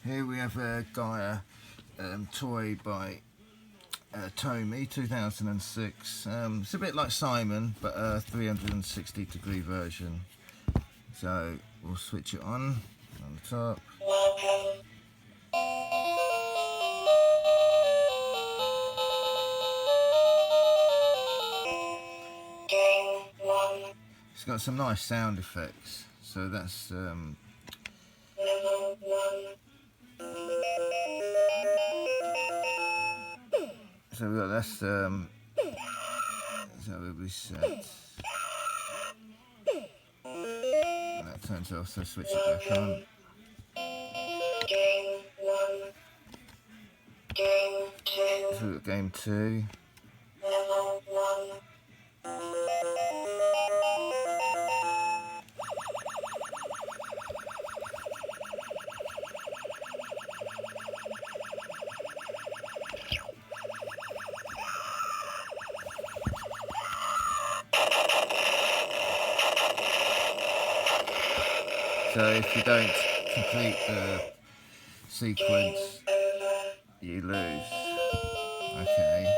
Here we have a GYA toy by Tomy, 2006. It's a bit like Simon, but a 360-degree version. So we'll switch it on the top. It's got some nice sound effects. So that's so we've got that's so it'll be set. And that turns off, so switch it back on. So we've got game 2. So if you don't complete the sequence, you lose. Okay.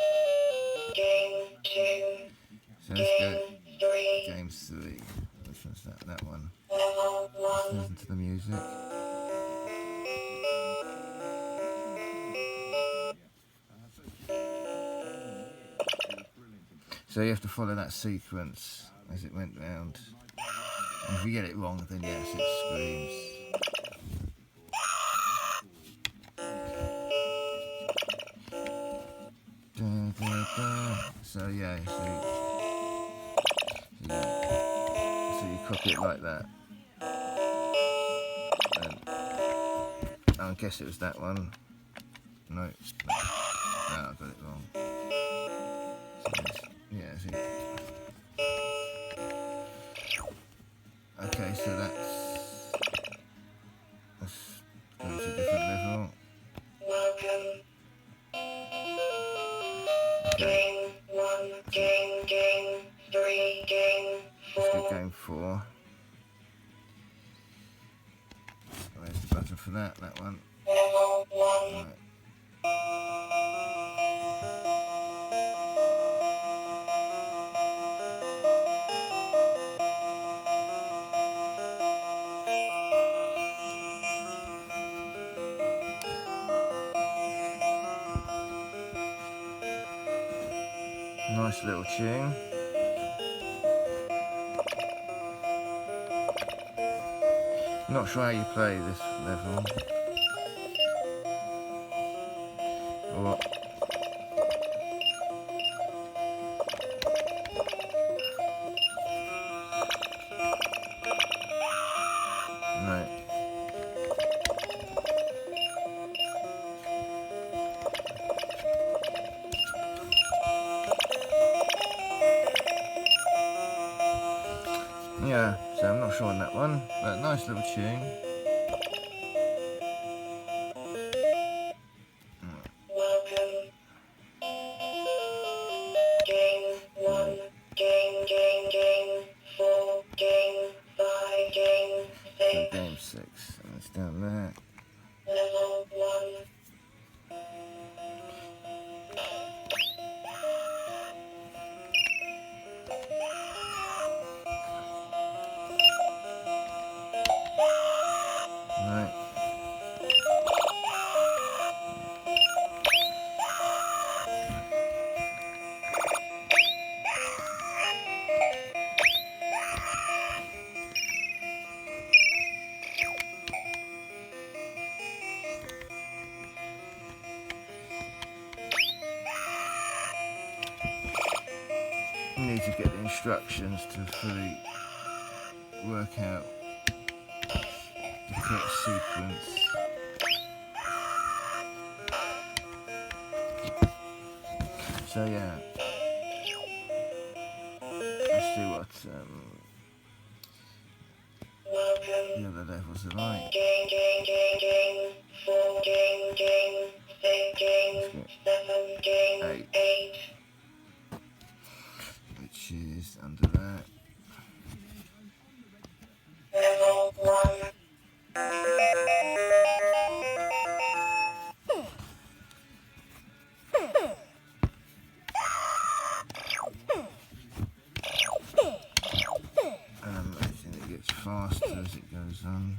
So let's go game 3. Which one's that? That one. Let's listen to the music. So you have to follow that sequence as it went round. And if you get it wrong, then yes, it screams. Da, da, da. So yeah, so you copy it like that. I guess it was that one. No, no, I got it wrong. So yeah, see. Okay, so let's go to a different level. Okay. Let's go game 4. Where's the button for that? That one. Right. Nice little tune. Not sure how you play this level. Or right. Yeah, so I'm not sure on that one, but nice little tune. So game 6, and it's down there. Right. You need to get the instructions to fully work out the correct sequence. So yeah, let's see what the other levels are like. Let's get 8, which is under that. goes on.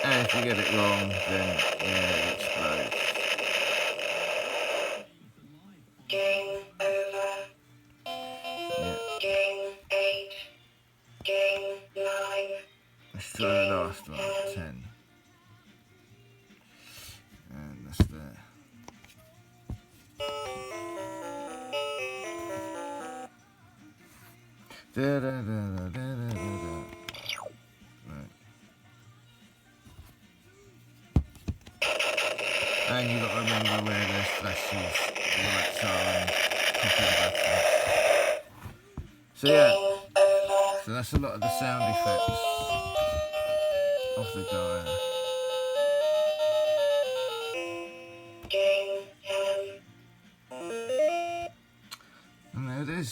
And if you get it wrong, then yeah, it explodes. Game over. Yeah. Game 8. Game 9. Let's try the last one, 10. And that's there. Da, da, da, da, da, da, da. Right. And you've got to remember where those flashes, the lights are and copy the buttons. So yeah, so that's a lot of the sound effects of the GYA. Game 10. And there it is.